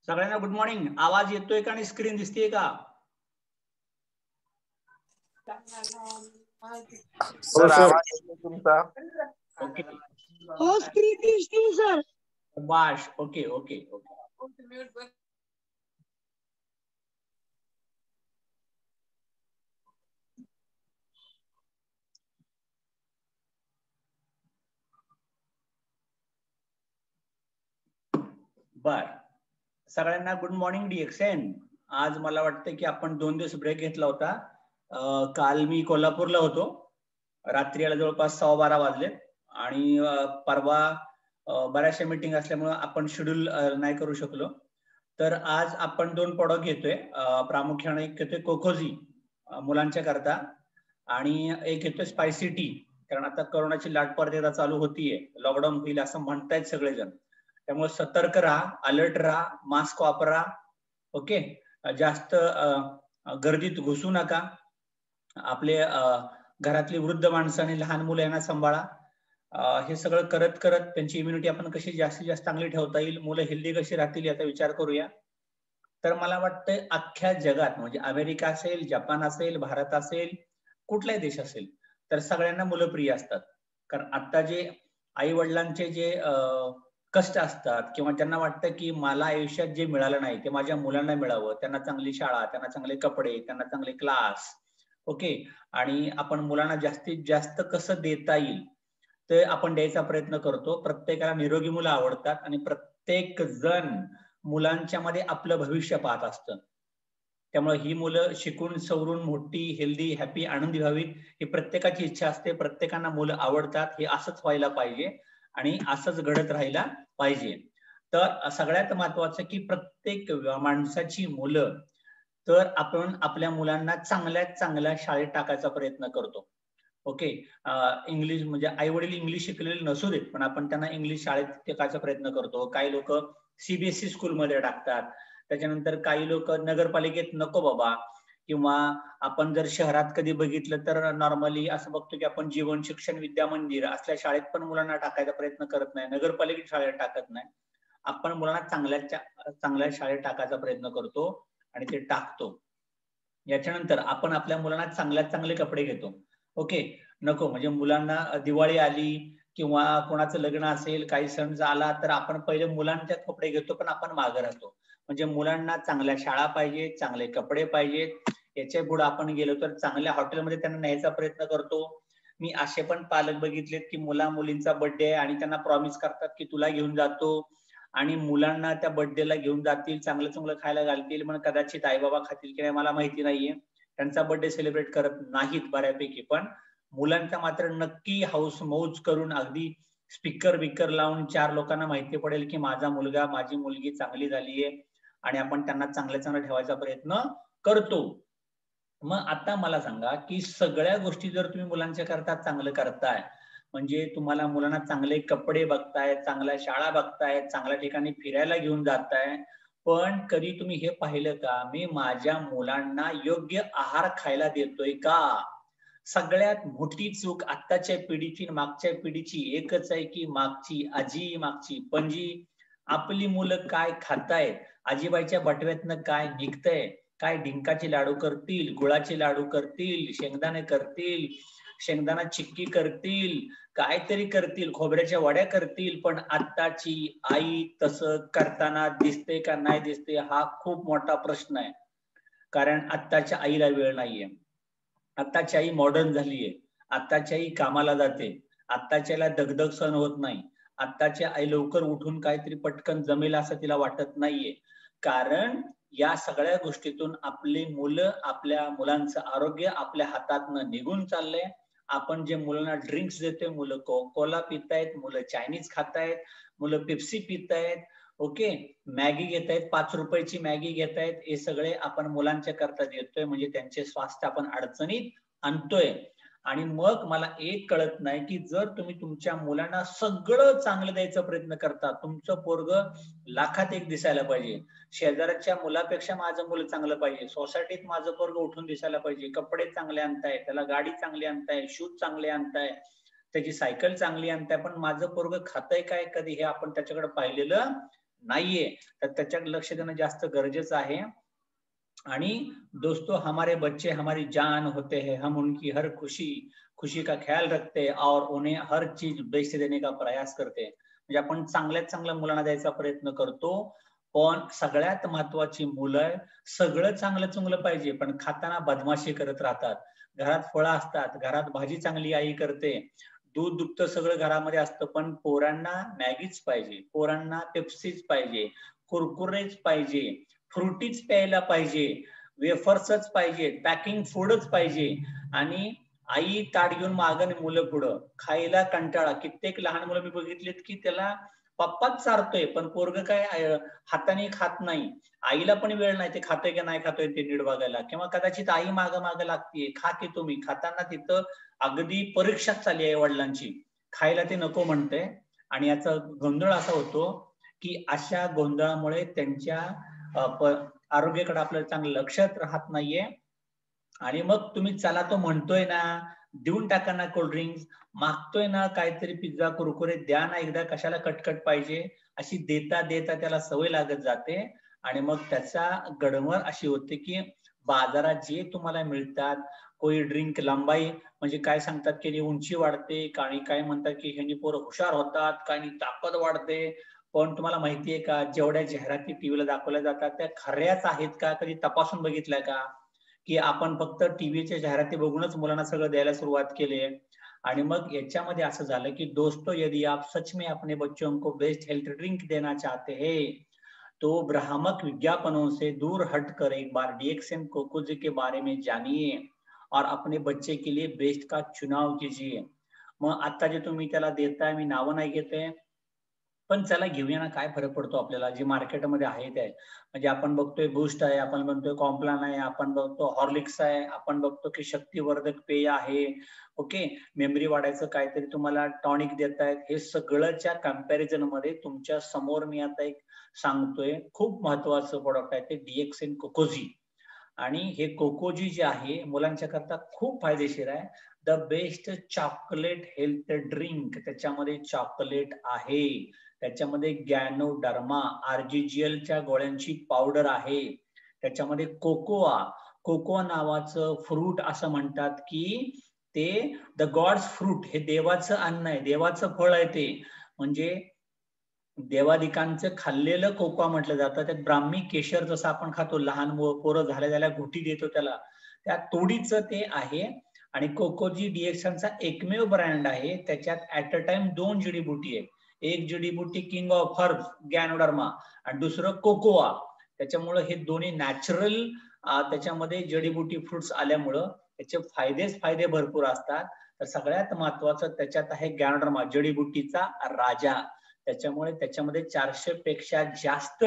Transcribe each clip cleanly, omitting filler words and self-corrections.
सगळ्यांना good morning. आवाज येतोय का आणि स्क्रीन दिसतेय का? सर आवाज येतोय तुमचा. ओके हो स्क्रीन दिसते sir. Bash. Okay okay okay. बर, सगळ्यांना गुड मॉर्निंग डीएक्सएन. आज मला वाटतं की आपण 2 दिवस ब्रेक घेतला होता. काल मी कोल्हापूरला होतो, रात्री याला जवळपास 12:15 वाजले आणि परवा बऱ्याचशा मीटिंग असल्यामुळे आपण शेड्यूल नाही करू शकलो. तर आज आपण 2 प्रॉडक्ट घेतोय. प्रामुख्याने एक घेतोय कोकोझी मुलांच्या करता आणि एक घेतोय स्पायसी टी, कारण आता कोरोनाची लाट परत एकदा चालू होतीये, लॉकडाऊन होईल असं म्हणतायत सगळेजण. त्यामुळे सतर्क राहा, अलर्ट राहा, मास्क वापरा. ओके, जास्त गर्दीत घुसू नका. आपले घरातली वृद्ध माणसं आणि लहान मुलं यांना सांभाळा. हे सगळं करत करत त्यांची इम्युनिटी आपण कशी जास्तीत जास्त चांगली ठेवता येईल, मुलं हेल्दी कशी राहतील याचा विचार करूया. तर मला वाटतंय अख्ख्या जगात म्हणजे अमेरिका असेल, जपान असेल, भारत असेल, कुठलाही देश असेल, तर सगळ्यांना मुलं प्रिय असतात. कारण आता जे आई वडिलांचे जे कष्ट असतात किंवा त्यांना वाटतं की मला आयुष्यात जे मिळालं नाही ते माझ्या मुलांना मिळावं, त्यांना चांगली शाळा, त्यांना चांगले कपडे, त्यांना चांगले क्लास. ओके, आणि आपण मुलांना जास्तीत जास्त कसं देता येईल ते आपण द्यायचा प्रयत्न करतो. प्रत्येकाला निरोगी मुलं आवडतात आणि प्रत्येक जण मुलांच्या मध्ये आपलं भविष्य पाहत असतं. त्यामुळे ही मुलं शिकून सवरून मोठी, हेल्दी, हॅपी, आनंदी व्हावीत ही प्रत्येकाची इच्छा असते. प्रत्येकांना मुलं आवडतात, हे असंच व्हायला पाहिजे आणि असंच घडत राहायला पाहिजे. तर सगळ्यात महत्वाचं की प्रत्येक माणसाची मुलं, तर आपण आपल्या मुलांना चांगल्यात चांगल्या शाळेत टाकायचा प्रयत्न करतो. ओके, इंग्लिश म्हणजे आई वडील इंग्लिश शिकलेले नसू देत, पण आपण त्यांना इंग्लिश शाळेत टाकायचा प्रयत्न करतो. काही लोक सीबीएसई स्कूलमध्ये टाकतात, त्याच्यानंतर काही लोक नगरपालिकेत नको बाबा, किंवा आपण जर शहरात कधी बघितलं तर नॉर्मली असं बघतो की आपण जीवन शिक्षण विद्या मंदिर असल्या शाळेत पण मुलांना टाकायचा प्रयत्न करत नाही, नगरपालिकेत शाळेत टाकत नाही. आपण मुलांना चांगल्या शाळेत टाकायचा प्रयत्न करतो आणि ते टाकतो. याच्यानंतर आपण आपल्या मुलांना चांगल्यात चांगले कपडे घेतो. ओके, नको म्हणजे मुलांना दिवाळी आली किंवा कोणाचं लग्न असेल, काही सण आला तर आपण पहिले मुलांच्या कपडे घेतो, पण आपण मागे राहतो. म्हणजे मुलांना चांगल्या शाळा पाहिजे, चांगले कपडे पाहिजेत. याच्या पुढे आपण गेलो तर चांगल्या हॉटेलमध्ये त्यांना न्यायचा प्रयत्न करतो. मी असे पण पालक बघितलेत की मुला मुलींचा बर्थडे आहे आणि त्यांना प्रॉमिस करतात की तुला घेऊन जातो, आणि मुलांना त्या बर्थडेला घेऊन जातील, चांगलं चांगलं खायला घालतील, पण कदाचित आई बाबा खातील की नाही मला माहिती नाहीये. त्यांचा बर्थडे सेलिब्रेट करत नाहीत बऱ्यापैकी, पण मुलांचा मात्र नक्की हाऊस मौज करून अगदी स्पीकर बिकर लावून 4 लोकांना माहिती पडेल की माझा मुलगा, माझी मुलगी चांगली झालीये आणि आपण त्यांना चांगलं चांगलं ठेवायचा प्रयत्न करतो. मग आता मला सांगा की सगळ्या गोष्टी जर तुम्ही मुलांच्या करता चांगलं करताय, म्हणजे तुम्हाला मुलांना चांगले कपडे बघताय, चांगल्या शाळा बघताय, चांगल्या ठिकाणी फिरायला घेऊन जाताय, पण कधी तुम्ही हे पाहिलं का मी माझ्या मुलांना योग्य आहार खायला देतोय का? सगळ्यात मोठी चूक आत्ताच्या पिढीची मागच्या पिढीची एकच आहे की मागची आजी, मागची पणजी, आपली मुलं काय खातायत, आजीबाईच्या बटव्यातनं काय निघतंय, काय डिंकाचे लाडू करतील, गुळाचे लाडू करतील, शेंगदाणे करतील, शेंगदाणा चिक्की करतील, काहीतरी करतील, खोबऱ्याच्या वड्या करतील, पण आत्ताची आई तसं करताना दिसते का नाही दिसते हा खूप मोठा प्रश्न आहे. कारण आत्ताच्या आईला वेळ नाहीये, आत्ताची आई मॉडर्न झालीये, आत्ताची आई कामाला जाते, आत्ताच्याला दगदग सहन होत नाही, आत्ताची आई लवकर उठून काहीतरी पटकन जमेल असं तिला वाटत नाहीये. कारण या सगळ्या गोष्टीतून आपली मुलं, आपल्या मुलांचं आरोग्य आपल्या हातातनं निघून चाललंय. आपण जे मुलांना ड्रिंक्स देतोय, मुलं कोला पितायत, मुलं चायनीज खातायत, मुलं पेप्सी पितायत, ओके, मॅगी घेतायत, 5 रुपयाची मॅगी घेतायत, हे सगळे आपण मुलांच्या करता देतोय, म्हणजे त्यांचे स्वास्थ्य आपण अडचणीत आणतोय. आणि मग मला एक कळत नाही की जर तुम्ही तुमच्या मुलांना सगळं चांगलं द्यायचा प्रयत्न करता, तुमचं पोरगं लाखात एक दिसायला पाहिजे, शेजारच्या मुलापेक्षा माझं मुलं चांगलं पाहिजे, सोसायटीत माझं पोरगं उठून दिसायला पाहिजे, कपडे चांगले आणताय, त्याला गाडी चांगली आणताय, शूज चांगले आणताय, त्याची सायकल चांगली आणताय, पण माझं पोरगं खातंय काय कधी हे आपण त्याच्याकडे पाहिलेलं नाहीये, तर त्याच्याकडे लक्ष देणं जास्त गरजेचं आहे. आणि दोस्तों, हमारे बच्चे हमारी जान होते हैं, हम उनकी हर खुशी का ख्याल रखते हैं और उन्हें हर चीज बेस्ट देने का प्रयास करते हैं. म्हणजे आपण चांगल्यात चांगल्या मुलांना द्यायचा प्रयत्न करतो, पण सगळ्यात महत्वाची मुलं सगळं चांगलं चुंगलं पाहिजे, पण खाताना बदमाशी करत राहतात. घरात फळं असतात, घरात भाजी चांगली आई करते, दूध दुभतं सगळं घरामध्ये असतं, पण पोरांना मॅगीच पाहिजे, पोरांना पेप्सीच पाहिजे, कुरकुरेच पाहिजे, फ्रुटीच प्यायला पाहिजे, वेफर्सच पाहिजे, पॅकिंग फूडच पाहिजे. आणि आई ताट घेऊन मागं मुलं पुढं, खायला कंटाळा. कित्येक लहान मुलं मी बघितलीत की त्याला पप्पाच चारतोय, पण पोरग काय हाताने खात नाही. आईला पण वेळ नाही ते खातोय की नाही खातोय ते नीट बघायला, किंवा कदाचित आई मागं मागं लागतीये, खा की तुम्ही. खाताना तिथं अगदी परीक्षाच चालली आहे वडिलांची, खायला ते नको म्हणते. आणि याचा गोंधळ असा होतो की अशा गोंधळामुळे त्यांच्या आरोग्याकडे आपल्याला चांगलं लक्षात राहत नाहीये. आणि मग तुम्ही चला तो म्हणतोय ना, देऊन टाका ना कोल्ड्रिंक्स, मागतोय ना काहीतरी पिझ्झा कुरकुरे, द्या ना एकदा, कशाला कटकट पाहिजे, अशी देता देता त्याला सवय लागत जाते. आणि मग त्याचा गडबड अशी होते की बाजारात जे तुम्हाला मिळतात, कोई ड्रिंक लंबाई म्हणजे काय सांगतात की उंची वाढते, आणि काय म्हणतात की ह्यांनी पोरं हुशार होतात, काही ताकद वाढते. पण तुम्हाला माहितीये का, जेवढ्या जाहिराती टीव्हीला दाखवल्या जातात त्या खऱ्याच आहेत का, कधी तपासून बघितल्या का? की आपण फक्त टीव्हीच्या जाहिराती बघूनच मुलांना सगळं द्यायला सुरुवात केली आहे. आणि मग याच्यामध्ये असं झालं की दोस्तों, यदि आप सच में अपने बच्चों को बेस्ट हेल्थ ड्रिंक देना चाहते हैं, तो भ्रामक विज्ञापनों से दूर हटकर एक बार डीएक्सएन कोकोजी के बारे में जानिए और अपने बच्चे के लिए बेस्ट का चुनाव कीजिए. मग आता जे तुम्ही त्याला देताय, मी नावं नाही घेते, पण चला घेऊया ना, काय फरक पडतो आपल्याला, जे मार्केटमध्ये आहे ते. म्हणजे आपण बघतोय बूस्ट आहे, आपण बघतोय कॉम्प्लान आहे, आपण बघतो हॉर्लिक्स आहे, आपण बघतो की शक्तिवर्धक पेय आहे, ओके, मेमरी वाढायचं काहीतरी तुम्हाला टॉनिक देत आहेत. हे सगळंच्या कम्पॅरिझन मध्ये तुमच्या समोर मी आता एक सांगतोय खूप महत्वाचं प्रोडक्ट आहे, ते डीएक्सएन कोकोजी. आणि हे कोकोजी जे आहे मुलांच्या करता खूप फायदेशीर आहे. The best chocolate health drink, त्याच्यामध्ये चॉकलेट आहे, त्याच्यामध्ये गॅनोडर्मा आरजीजीएलच्या गोळ्यांची पावडर आहे, त्याच्यामध्ये कोकोआ नावाचं फ्रूट असं म्हणतात की ते द गॉड्स फ्रूट, हे देवाचं अन्न आहे, देवाचं फळ आहे ते. म्हणजे देवादिकांचं खाल्लेलं कोकोआ म्हटलं जातं. त्यात ब्राह्मी केशर जसं आपण खातो, लहान पोरं झाल्या घुटी देतो त्याला, त्या तोडीचं ते आहे. आणि कोकोजी डीएक्सनचा एकमेव ब्रँड आहे, त्याच्यात ऍट अ टाइम 2 जडीबुटी आहे. एक जडीबुटी किंग ऑफ हर्ब्स गॅनोडर्मा आणि दुसरं कोकोआ. त्याच्यामुळे हे दोन्ही नॅचरल त्याच्यामध्ये जडीबुटी फ्रुट्स आल्यामुळं त्याचे फायदे भरपूर असतात. तर सगळ्यात महत्वाचं त्याच्यात आहे गॅनोडर्मा, जडीबुटीचा राजा. त्याच्यामुळे त्याच्यामध्ये 400 पेक्षा जास्त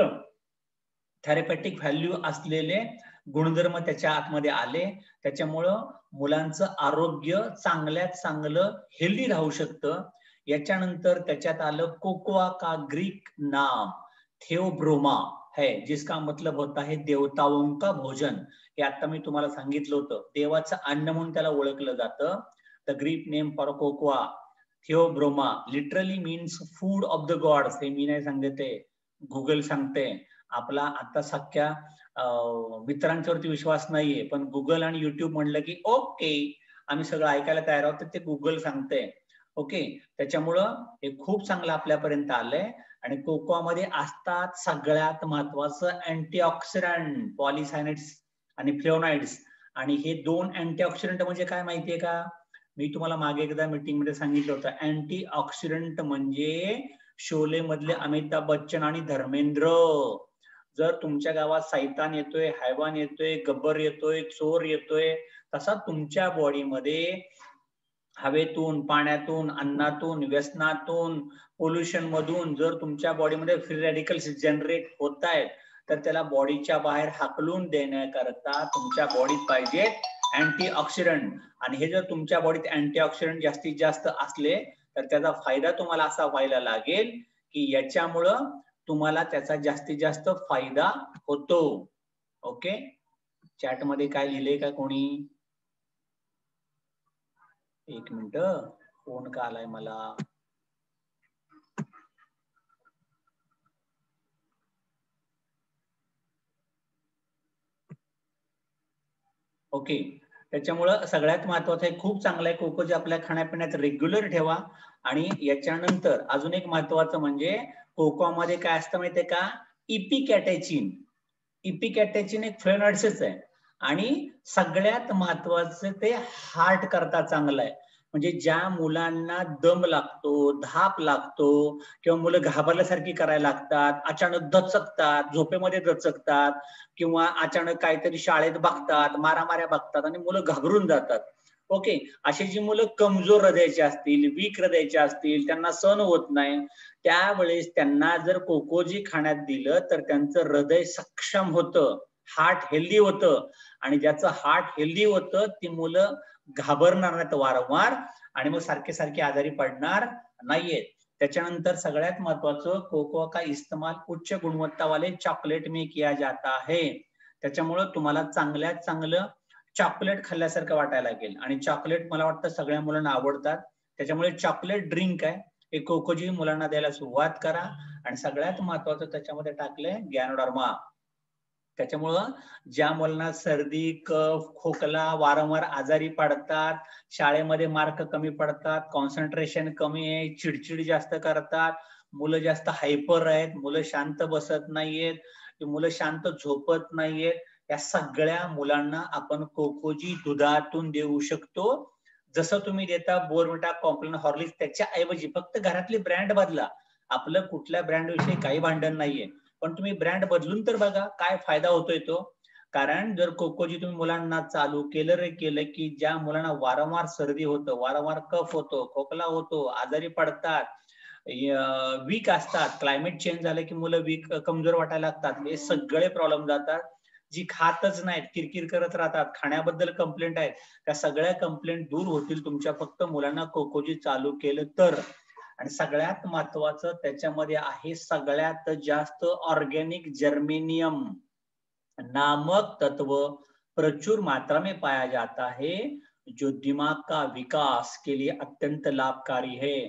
थेरपॅटिक व्हॅल्यू असलेले गुणधर्म त्याच्या आतमध्ये आले. त्याच्यामुळं मुलांचं आरोग्य चांगल्यात चांगलं हेल्दी राहू शकतं. याच्यानंतर त्याच्यात आलं कोकोआ का ग्रीक नाम थिओब्रोमा है, जिसका मतलब होता है देवताओं का भोजन. हे आता मी तुम्हाला सांगितलं होतं, देवाचं अन्न म्हणून त्याला ओळखलं जातं. The Greek name for cocoa Theobroma literally means food of the gods. हे मी नाही सांगते, गुगल सांगते. आपला आता सख्या मित्रांच्यावरती विश्वास नाहीये, पण गुगल आणि युट्यूब म्हणलं की ओके, आम्ही सगळं ऐकायला तयार आहोत, ते गुगल सांगते. ओके, त्याच्यामुळं हे खूप चांगलं आपल्यापर्यंत आलंय. आणि कोकोआमध्ये असतात सगळ्यात महत्वाचं अँटीऑक्सिडंट, पॉलिसायनाइड्स आणि फ्लेवोनॉइड्स. आणि हे 2 अँटीऑक्सिडंट म्हणजे काय माहितीये का, मी तुम्हाला मागे एकदा मीटिंग मध्ये सांगितलं होतं. अँटीऑक्सिडंट म्हणजे शोले मधले अमिताभ बच्चन आणि धर्मेंद्र. जर तुमच्या गावात सैतान येतोय, हैवान येतोय, गब्बर येतोय, चोर येतोय, तसा तुमच्या बॉडीमध्ये हवेतून, पाण्यातून, अन्नातून, व्यसनातून, पोल्युशन मधून जर तुमच्या बॉडीमध्ये फ्री रॅडिकल्स जनरेट होत आहेत, तर त्याला बॉडीच्या बाहेर हाकलून देण्याकरता तुमच्या बॉडीत पाहिजे अँटीऑक्सिडंट. आणि हे जर तुमच्या बॉडीत अँटीऑक्सिडंट जास्तीत जास्त असले तर त्याचा फायदा तुम्हाला असा व्हायला लागेल की याच्यामुळं तुम्हाला त्याचा जास्तीत जास्त फायदा होतो. ओके, चॅट मध्ये काय लिहिलंय का कोणी? एक मिनिट, फोन का आलाय मला. ओके, त्याच्यामुळं सगळ्यात महत्वाचं आहे, खूप चांगलं आहे कोको जे आपल्या खाण्यापिण्यात रेग्युलर ठेवा. आणि याच्यानंतर अजून एक महत्वाचं म्हणजे कोकोमध्ये काय असतं माहितीये का, इपिकॅटेचिन. इपिकॅटेचिन एक फ्लेव्हनॉइड्सच आहे आणि सगळ्यात महत्वाचं ते हार्ट करता चांगलं आहे. म्हणजे ज्या मुलांना दम लागतो, धाप लागतो किंवा मुलं घाबरल्यासारखी करायला लागतात, अचानक दचकतात, झोपेमध्ये दचकतात किंवा अचानक काहीतरी शाळेत बघतात, मारामाऱ्या बघतात आणि मुलं घाबरून जातात. ओके, अशी जी मुलं कमजोर हृदयाची असतील, वीक हृदयाची असतील, त्यांना सहन होत नाही, त्यावेळेस त्यांना जर कोकोजी खाण्यात दिलं तर त्यांचं हृदय सक्षम होतं, हार्ट हेल्दी होतं. आणि ज्याचं हार्ट हेल्दी होतं ती मुलं घाबरणार नाहीत वारंवार आणि मग सारखे सारखे आजारी पडणार नाहीयेत. त्याच्यानंतर सगळ्यात महत्वाचं, कोको का इस्तेमाल उच्च गुणवत्ता वाले चॉकलेट में किया जाता है. त्याच्यामुळं तुम्हाला चांगल्यात चांगलं चॉकलेट खाल्ल्यासारखं वाटायला लागेल आणि चॉकलेट मला वाटतं सगळ्या मुलांना आवडतात. त्याच्यामुळे चॉकलेट ड्रिंक आहे हे कोकोजी मुलांना द्यायला सुरुवात करा. आणि सगळ्यात महत्वाचं त्याच्यामध्ये टाकलंय गॅनोडर्मा. त्याच्यामुळं ज्या मुलांना सर्दी, कफ, खोकला, वारंवार आजारी पडतात, शाळेमध्ये मार्क कमी पडतात, कॉन्सन्ट्रेशन कमी आहे, चिडचिड जास्त करतात, मुलं जास्त हायपर आहेत, मुलं शांत बसत नाहीयेत, मुलं शांत झोपत नाहीयेत, या सगळ्या मुलांना आपण कोकोजी दुधातून देऊ शकतो. जसं तुम्ही देता बोर्नव्हिटा, कॉम्प्लान, हॉर्लिक्स, त्याच्या ऐवजी फक्त घरातली ब्रँड बदला. आपलं कुठल्या ब्रँड विषयी काही भांडण नाहीये, पण तुम्ही ब्रँड बदलून तर बघा काय फायदा होतोय तो. कारण जर कोकोजी तुम्ही मुलांना चालू केलं की ज्या मुलांना वारंवार सर्दी होतं, वारंवार कफ होतो, खोकला होतो, आजारी पडतात, वीक असतात, क्लायमेट चेंज झालं की मुलं वीक, कमजोर वाटायला लागतात, हे सगळे प्रॉब्लेम जातात. जी खातच नाहीत, किरकिर करत राहतात, खाण्याबद्दल कंप्लेंट आहेत, त्या सगळ्या कंप्लेंट दूर होतील तुमच्या फक्त मुलांना कोकोजी चालू केलं तर. आणि सगळ्यात महत्वाचं त्याच्यामध्ये आहे सगळ्यात जास्त ऑर्गेनिक जर्मेनियम नामक तत्व प्रचुर मात्रा में पाया जाता है, जो दिमाग का विकास के लिए अत्यंत लाभकारी है.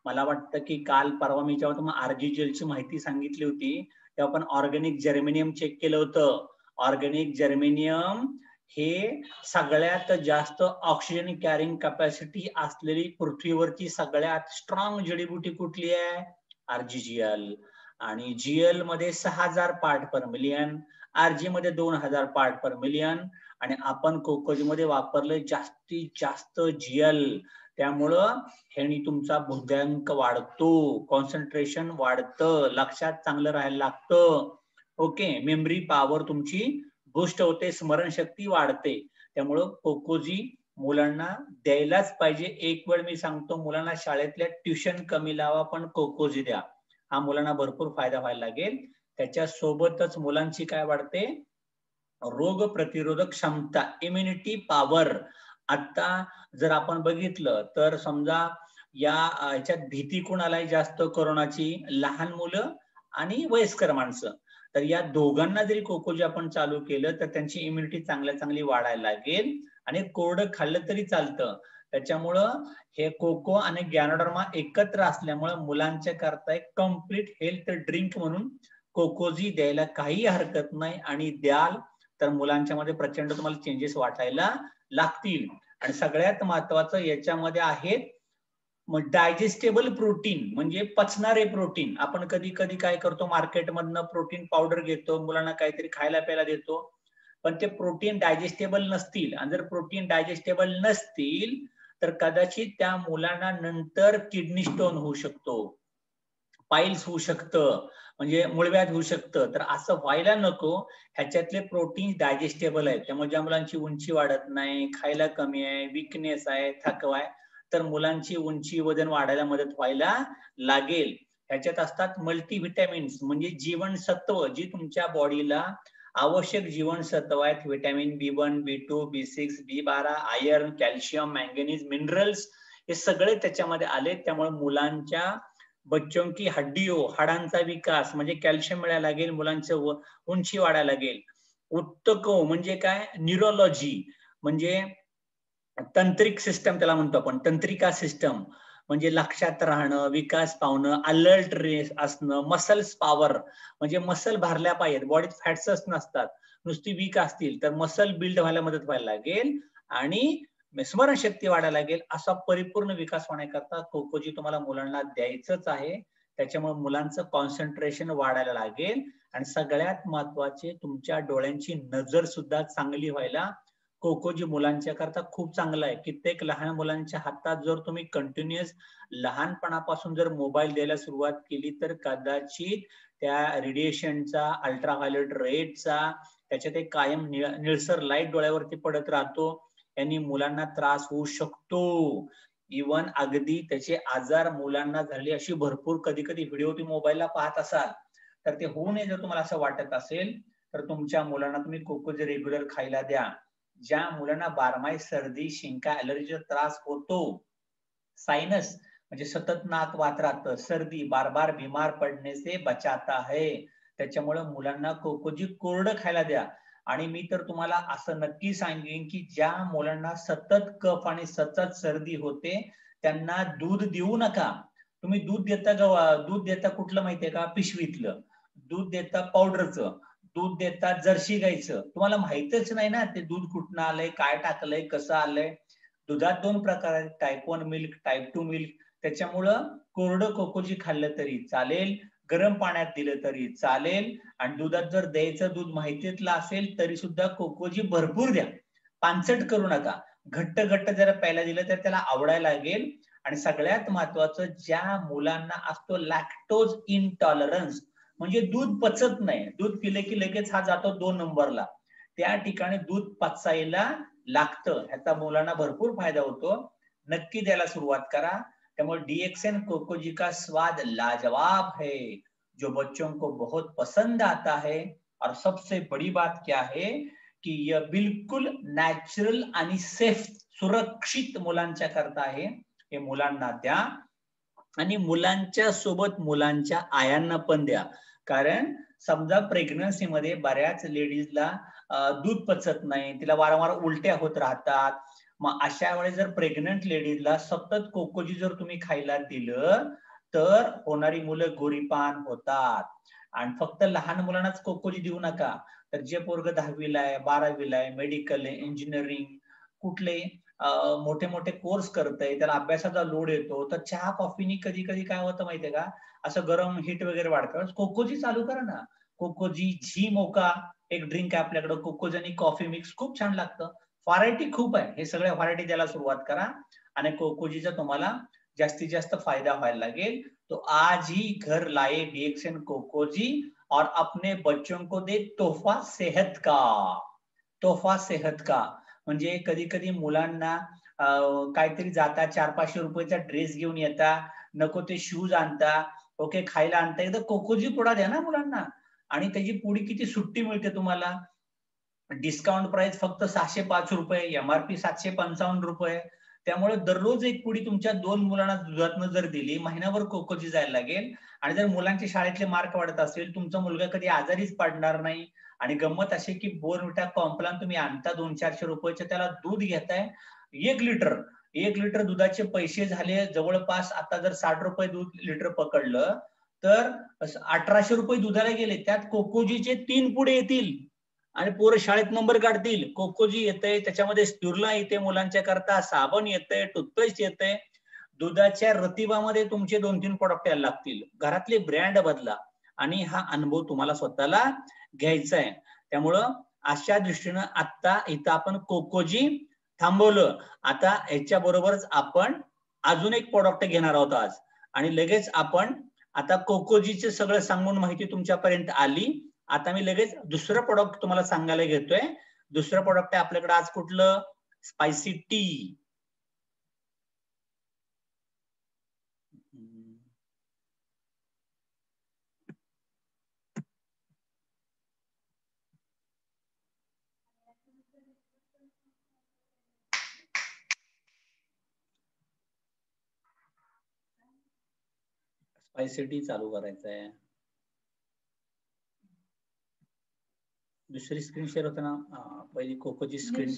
मला वाटतं की काल परवा मी जेव्हा तुम्हाला आरजीजेलची माहिती सांगितली होती तेव्हा आपण ऑर्गेनिक जर्मेनियम चेक केलं होतं. ऑर्गेनिक जर्मेनियम हे सगळ्यात जास्त ऑक्सिजन कॅरिंग कॅपॅसिटी असलेली पृथ्वीवरची सगळ्यात स्ट्रॉंग जडीबुटी कुठली आहे, आरजीजीएल. आणि जीएल मध्ये 6000 पार्ट पर मिलियन, आरजी मध्ये 2000 पार्ट पर मिलियन आणि आपण कोकोजी मध्ये वापरले जास्तीत जास्त जीएल. त्यामुळं ह्यानी तुमचा बुद्ध्यांक वाढतो, कॉन्सन्ट्रेशन वाढतं, लक्षात चांगलं राहायला लागतं. ओके, मेमरी पॉवर तुमची बूस्ट होते, स्मरणशक्ती वाढते. त्यामुळं कोकोजी मुलांना द्यायलाच पाहिजे. एक वेळ मी सांगतो मुलांना शाळेतल्या ट्युशन कमी लावा पण कोकोजी द्या, हा मुलांना भरपूर फायदा व्हायला लागेल. त्याच्या सोबतच मुलांची काय वाढते, रोग प्रतिरोधक क्षमता, इम्युनिटी पॉवर. आता जर आपण बघितलं तर समजा याच्यात भीती कोणाला जास्त कोरोनाची, लहान मुलं आणि वयस्कर माणसं. तर या दोघांना जरी कोकोजी आपण चालू केलं तर त्यांची इम्युनिटी चांगली वाढायला लागेल आणि कोरडं खाल्लं तरी चालतं. त्याच्यामुळं हे कोको आणि गॅनोडर्मा एकत्र असल्यामुळं मुलांच्या करता एक कम्प्लीट हेल्थ ड्रिंक म्हणून कोकोजी द्यायला काही हरकत नाही. आणि द्याल तर मुलांच्या मध्ये प्रचंड तुम्हाला चेंजेस वाटायला लागतील. आणि सगळ्यात महत्वाचं याच्यामध्ये आहे डायजेस्टेबल प्रोटीन, म्हणजे पचणारे प्रोटीन. आपण कधी कधी काय करतो, मार्केटमधनं प्रोटीन पावडर घेतो, मुलांना काहीतरी खायला प्यायला देतो, पण ते प्रोटीन डायजेस्टेबल नसतील. आणि जर प्रोटीन डायजेस्टेबल नसतील तर कदाचित त्या मुलांना नंतर किडनी स्टोन होऊ शकतो, पाईल्स होऊ शकतं, म्हणजे मूळव्याध होऊ शकतं. तर असं व्हायला नको. ह्याच्यातले प्रोटीन डायजेस्टेबल आहेत. त्यामुळे ज्या मुलांची उंची वाढत नाही, खायला कमी आहे, विकनेस आहे, थकवा आहे, तर मुलांची उंची वजन वाढायला मदत व्हायला लागेल. ह्याच्यात असतात मल्टीव्हिटॅमिन्स, म्हणजे जीवनसत्व, जी तुमच्या बॉडीला आवश्यक जीवनसत्व आहेत. Vitamin B1, B2, B6, B12, iron, calcium, manganese, minerals, हे सगळे त्याच्यामध्ये आले. त्यामुळे मुलांच्या बच्चों की हड्डियों, हाडांचा विकास, म्हणजे कॅल्शियम मिळायला लागेल, मुलांचं उंची वाढायला लागेल. उत्तको म्हणजे काय, न्यूरोलॉजी, म्हणजे तंत्रिक सिस्टम त्याला म्हणतो आपण, तंत्रिका सिस्टम, म्हणजे लक्षात राहणं, विकास पावणं, अलर्ट असणं, मसल्स पॉवर, म्हणजे मसल भरल्या पाहिजेत, बॉडीत फॅट्सच नसतात, नुसती वीक असतील तर मसल बिल्ड व्हायला मदत व्हायला लागेल आणि स्मरणशक्ती वाढायला लागेल. असा परिपूर्ण विकास होण्याकरता कोकोजी तुम्हाला मुलांना द्यायचंच आहे. त्याच्यामुळे मुलांचं कॉन्सन्ट्रेशन वाढायला लागेल आणि सगळ्यात महत्वाचे तुमच्या डोळ्यांची नजर सुद्धा चांगली व्हायला कोकोजी मुलांच्या करता खूप चांगलं आहे. कित्येक लहान मुलांच्या हातात जर तुम्ही कंटिन्युअस लहानपणापासून जर मोबाईल द्यायला सुरुवात केली तर कदाचित त्या रेडिएशनचा, अल्ट्राव्हायोलेट रेटचा, त्याच्यात एक कायम निळसर लाईट डोळ्यावरती पडत राहतो. यांनी मुलांना त्रास होऊ शकतो. इवन अगदी त्याचे आजार मुलांना झाले अशी भरपूर कधी कधी व्हिडिओ तुम्ही मोबाईलला पाहत असाल तर ते होऊ नये. जर तुम्हाला असं वाटत असेल तर तुमच्या मुलांना तुम्ही कोकोजी रेग्युलर खायला द्या. ज्या मुलांना बारमाही सर्दी, शिंका, ॲलर्जीचा त्रास होतो, सायनस म्हणजे सतत नाक वाहत राहतं, सर्दी बार बार बीमार पडने से बचाता है, त्याच्यामुळे मुलांना कोकोजी कोरडं खायला द्या. आणि मी तर तुम्हाला असं नक्की सांगेन की ज्या मुलांना सतत कफ आणि सतत सर्दी होते त्यांना दूध देऊ नका. तुम्ही दूध देता कुठलं माहितीये का? पिशवीतलं दूध देता, पावडरचं दूध देता, जर्सी गाईचं. तुम्हाला माहितच नाही ना ते दूध कुठनं आलंय, काय टाकलंय, कसं आलंय. दुधात 2 प्रकार आहेत, टाईप 1 मिल्क, टाईप 2 मिल्क. त्याच्यामुळं कोरडं कोकोजी खाल्लं तरी चालेल, गरम पाण्यात दिलं तरी चालेल आणि दुधात जर द्यायचं दूध माहितीतलं असेल तरी सुद्धा कोकोजी भरपूर द्या. पानसट करू नका. घट्ट घट्ट जर प्यायला दिलं तर त्याला आवडायला लागेल. आणि सगळ्यात महत्वाचं, ज्या मुलांना असतो लॅक्टोज इंटॉलरन्स म्हणजे दूध पचत नाही, दूध पिले की लगेच हा जातो 2 नंबरला, त्या ठिकाणी दूध पचायला लागतं. ह्याचा मुलांना भरपूर फायदा होतो. नक्की द्यायला सुरुवात करा. त्यामुळे डीएक्सएन कोकोजी का स्वाद लाजवाब है, जो बच्चों को बहुत पसंद आता है. और सबसे बड़ी बात क्या है की यह बिलकुल नॅचरल आणि सेफ, सुरक्षित मुलांच्या करता आहे. हे मुलांना द्या आणि मुलांच्या सोबत मुलांच्या आयांना पण द्या. कारण समजा प्रेग्नन्सी मध्ये बऱ्याच लेडीजला दूध पचत नाही, तिला वारंवार उलट्या होत राहतात. मग अशा वेळेस जर प्रेग्नंट लेडीजला सतत कोकोजी जर तुम्ही खायला दिलं तर होणारी मुलं गोरीपान होतात. आणि फक्त लहान मुलांनाच कोकोजी देऊ नका, तर जे पोरग 10वीला आहे, 12वीला आहे, मेडिकल आहे, इंजिनिअरिंग, कुठले मोठे मोठे कोर्स करतंय, त्याला अभ्यासाचा लोड येतो, तर चहा कॉफीनी कधी कधी काय होतं माहितीये का, असं गरम हिट वगैरे वाढतं. कोकोजी चालू करा ना. कोकोजी झी मोका एक ड्रिंक आहे आपल्याकडे, कोकोजी आणि कॉफी मिक्स, खूप छान लागतं. व्हरायटी खूप आहे. हे सगळ्या व्हरायटी द्यायला सुरुवात करा आणि कोकोजीचा तुम्हाला जास्तीत जास्त फायदा व्हायला लागेल. तो आज ही घर लाए डीएक्सएन कोकोजी और अपने बच्चों को दे तोहफा सेहत का. तोहफा सेहत का म्हणजे कधी कधी मुलांना काहीतरी जाता 400-500 रुपयाचा ड्रेस घेऊन येता, नको ते शूज आणता, ओके, खायला आणता, एकदा कोकोजी पुडा द्या ना मुलांना. आणि त्याची पुडी किती सुट्टी मिळते तुम्हाला. डिस्काउंट प्राइस फक्त 605 रुपये, एमआरपी 755 रुपये. त्यामुळे दररोज एक पुडी तुमच्या 2 मुलांना दुधातनं जर दिली, महिनाभर कोकोजी जायला लागेल. आणि जर मुलांचे शाळेतले मार्क वाढत असेल, तुमचा मुलगा कधी आजारीच पडणार नाही. आणि गंमत अशी की बोर्नविटा कॉम्प्लान तुम्ही आणता 200-400 रुपयाचे, त्याला दूध घेताय 1 लिटर. 1 लिटर दुधाचे पैसे झाले जवळपास, आता जर 60 रुपये दूध लिटर पकडलं तर 1800 रुपये दुधाला गेले. त्यात कोकोजीचे 3 पुढे येतील आणि पोरं शाळेत नंबर काढतील. कोकोजी येते, त्याच्यामध्ये स्पिरुलिना येते मुलांच्या करता, साबण येते, टूथपेस्ट येते. दुधाच्या रतिबामध्ये तुमचे 2-3 प्रोडक्ट यायला लागतील. घरातले ब्रँड बदला आणि हा अनुभव तुम्हाला स्वतःला घ्यायचा आहे. त्यामुळं अशा दृष्टीनं आता इथं आपण कोकोजी थांबवलं. आता याच्या बरोबरच आपण अजून एक प्रोडक्ट घेणार आहोत आज. आणि लगेच आपण आता कोकोजीचे सगळं सांगून माहिती तुमच्यापर्यंत आली. आता मी लगेच दुसरं प्रोडक्ट तुम्हाला सांगायला घेतोय. दुसरं प्रोडक्ट आहे आपल्याकडे आज कुठलं? Spicy T. स्पायसी टी चालू करायचं आहे. दुसरी स्क्रीन शेअर होते ना, पहिली कोकोची स्क्रीन.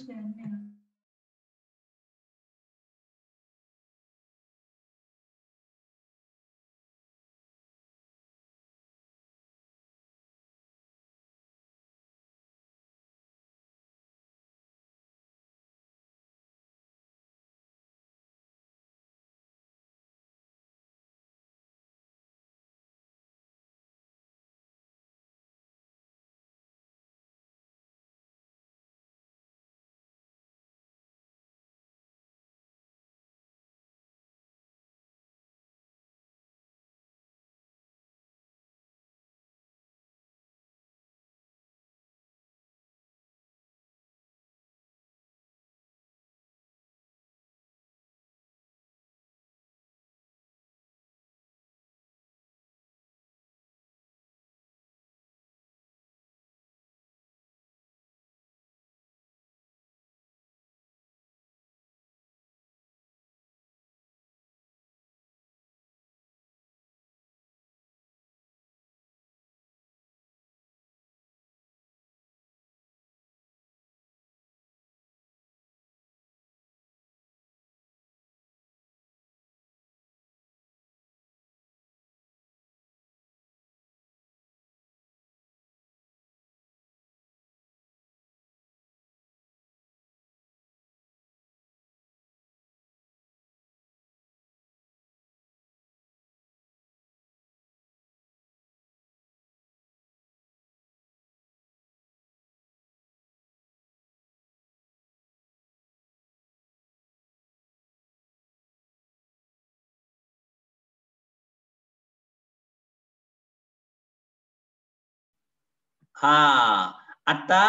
हा, आता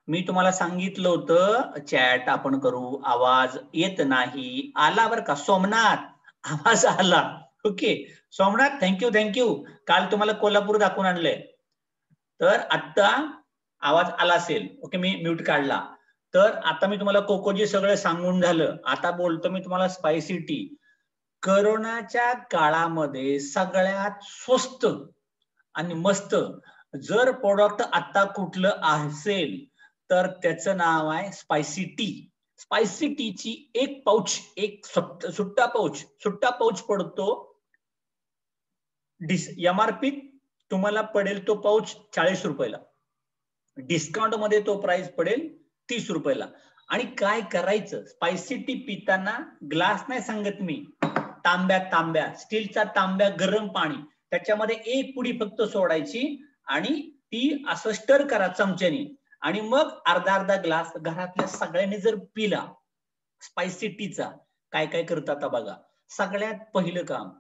मी तुम्हाला सांगितलं होतं चॅट आपण करू, आवाज येत नाही, आला बरं का सोमनाथ, आवाज आला. Okay Somnath, thank you. काल तुम्हाला कोल्हापूर दाखवून आणलंय, तर आता आवाज आला असेल. ओके, मी म्यूट काढला. तर आता मी तुम्हाला कोकोजी सगळं सांगून झालं. आता बोलतो मी तुम्हाला स्पायसी टी. करोनाच्या काळामध्ये सगळ्यात स्वस्त आणि मस्त जर प्रोडक्ट आता कुठलं असेल तर त्याचं नाव आहे स्पायसी टी. स्पायसी टीची एक पाऊच, एक सुट्टा पाऊच पडतो. एमआरपी तुम्हाला पडेल तो पाऊच 40 रुपयाला, डिस्काउंट मध्ये तो प्राइस पडेल 30 रुपयाला. आणि काय करायचं, स्पायसी टी पिताना ग्लास नाही सांगत मी, तांब्या स्टीलचा तांब्या, गरम पाणी, त्याच्यामध्ये एक पुडी फक्त सोडायची आणि ती असं स्टर करा चमच्याने, आणि मग अर्धा ग्लास घरातल्या सगळ्यांनी जर पिला स्पायसी टीचा, काय काय करतात आता बघा. सगळ्यात पहिलं काम,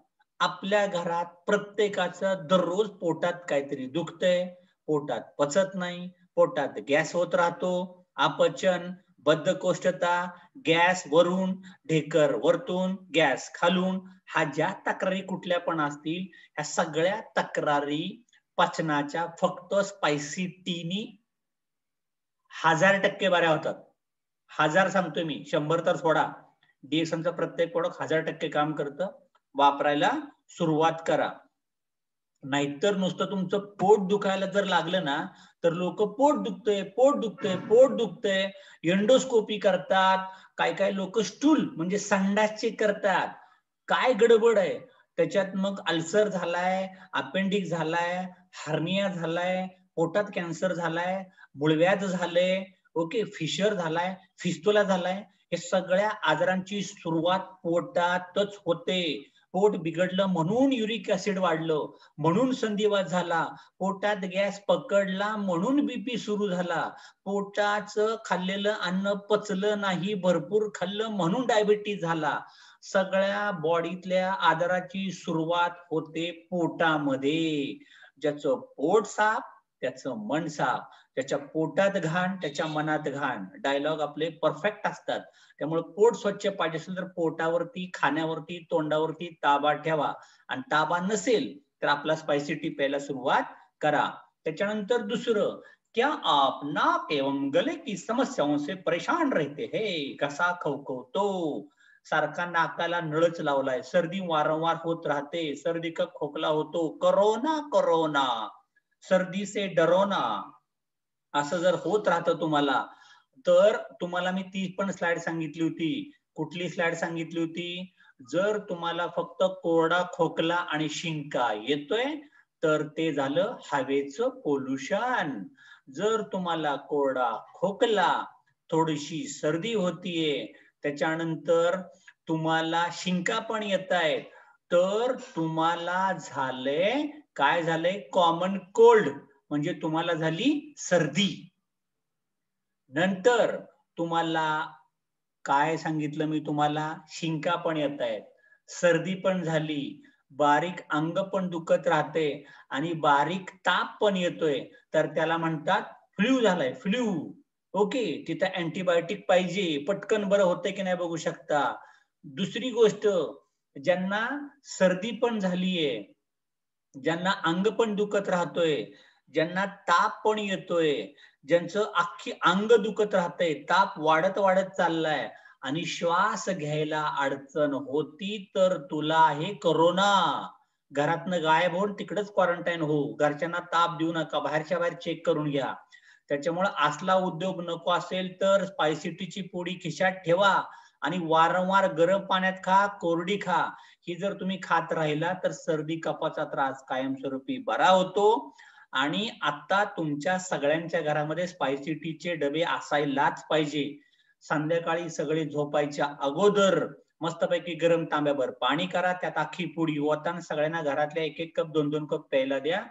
आपल्या घरात प्रत्येकाचं दररोज पोटात काहीतरी दुखतंय, पोटात पचत नाही, पोटात गॅस होत राहतो, अपचन, बद्धकोष्ठता, गॅस वरून, ढेकर वरतून, गॅस खालून, हा ज्या तक्रारी कुठल्या पण असतील, ह्या सगळ्या तक्रारी पचनाच्या फक्त स्पायसी टीनी 1000% बऱ्या होतात. 1000 सांगतोय मी, 100 तर सोडा. डीएक्सनचं प्रत्येक प्रोडक्ट 1000% काम करतं. वापरायला सुरुवात करा. नाहीतर नुसतं तुमचं पोट दुखायला जर लागलं ना, तर लोक पोट दुखतंय एंडोस्कोपी करतात, काय लोक स्टूल म्हणजे संडासचे करतात. काय गडबड आहे त्याच्यात? मग अल्सर झालाय, अपेंडिक्स झालाय, हार्निया झालाय, पोटात कॅन्सर झालाय, मुळव्याध झालंय, ओके, फिशर झालाय, फिस्टुला झालाय. हे सगळ्या आजारांची सुरुवात पोटातच होते. पोट बिघडलं म्हणून युरिक ऍसिड वाढलं, म्हणून संधिवात झाला, पोटात गॅस पकडला म्हणून बीपी सुरू झाला, पोटाचं खाल्लेलं अन्न पचलं नाही, भरपूर खाल्लं म्हणून डायबिटीज झाला. सगळ्या बॉडीतल्या आजाराची सुरुवात होते पोटामध्ये. ज्याचं पोट साफ त्याचं मन साफ, त्याच्या पोटात घाण त्याच्या मनात घाण. डायलॉग आपले परफेक्ट असतात. त्यामुळे पोट स्वच्छ पाहिजे असेल तर पोटावरती, खाण्यावरती, तोंडावरती ताबा ठेवा. आणि ताबा नसेल तर आपला स्पायसी टी प्यायला सुरुवात करा. त्याच्यानंतर दुसरं, क्या आप नाक एवं गले की समस्याओं से परेशान रहते हैं? घसा खवखवतो, सारखा नाकाला नळच लावलाय, सर्दी वारंवार होत राहते, सर्दी का खोकला होतो, करोना सर्दी से डरोना, असं जर होत राहतं तुम्हाला, तर तुम्हाला मी ती पण स्लाइड सांगितली होती. कुठली स्लाइड सांगितली होती? जर तुम्हाला फक्त कोरडा खोकला आणि शिंका येतोय तर ते झालं हवेचं पोल्युशन. जर तुम्हाला कोरडा खोकला, थोडीशी सर्दी होतीये, त्याच्यानंतर तुम्हाला शिंका पण येत आहेत, तर तुम्हाला झालंय, काय झालंय, कॉमन कोल्ड, म्हणजे तुम्हाला झाली सर्दी. नंतर तुम्हाला काय सांगितलं मी तुम्हाला, शिंका पण येत आहेत, सर्दी पण झाली, बारीक अंग पण दुखत राहते आणि बारीक ताप पण येतोय, तर त्याला म्हणतात फ्ल्यू झालाय, फ्ल्यू. ओके, तिथं अँटीबायोटिक पाहिजे, पटकन बरं होतंय की नाही बघू शकता. दुसरी गोष्ट, ज्यांना सर्दी पण झालीये, ज्यांना अंग पण दुखत राहतोय, ज्यांना ताप पण येतोय, ज्यांचं अख्खी अंग दुखत राहतंय, ताप वाढत चाललाय आणि श्वास घ्यायला अडचण होती, तर तुला आहे करोना. घरातनं गायब होऊन तिकडेच क्वारंटाईन हो, घरच्यांना ताप देऊ नका, बाहेरच्या बाहेर चेक करून घ्या. त्याच्यामुळे असला उद्योग नको असेल तर स्पायसी टीची पोडी खिशात ठेवा आणि वारंवार गरम पाण्यात खा, कोरडी खा. ही जर तुम्ही खात राहिला तर सर्दी कफाचा त्रास कायमस्वरूपी बरा होतो. आणि आता तुमच्या सगळ्यांच्या घरामध्ये स्पायसी टीचे डबे असायलाच पाहिजे. संध्याकाळी सगळे झोपायच्या अगोदर मस्तपैकी गरम तांब्याभर पाणी करा, त्यात अख्खी पुडी ओताना सगळ्यांना घरातल्या 1-1 कप 2-2 कप प्यायला द्या.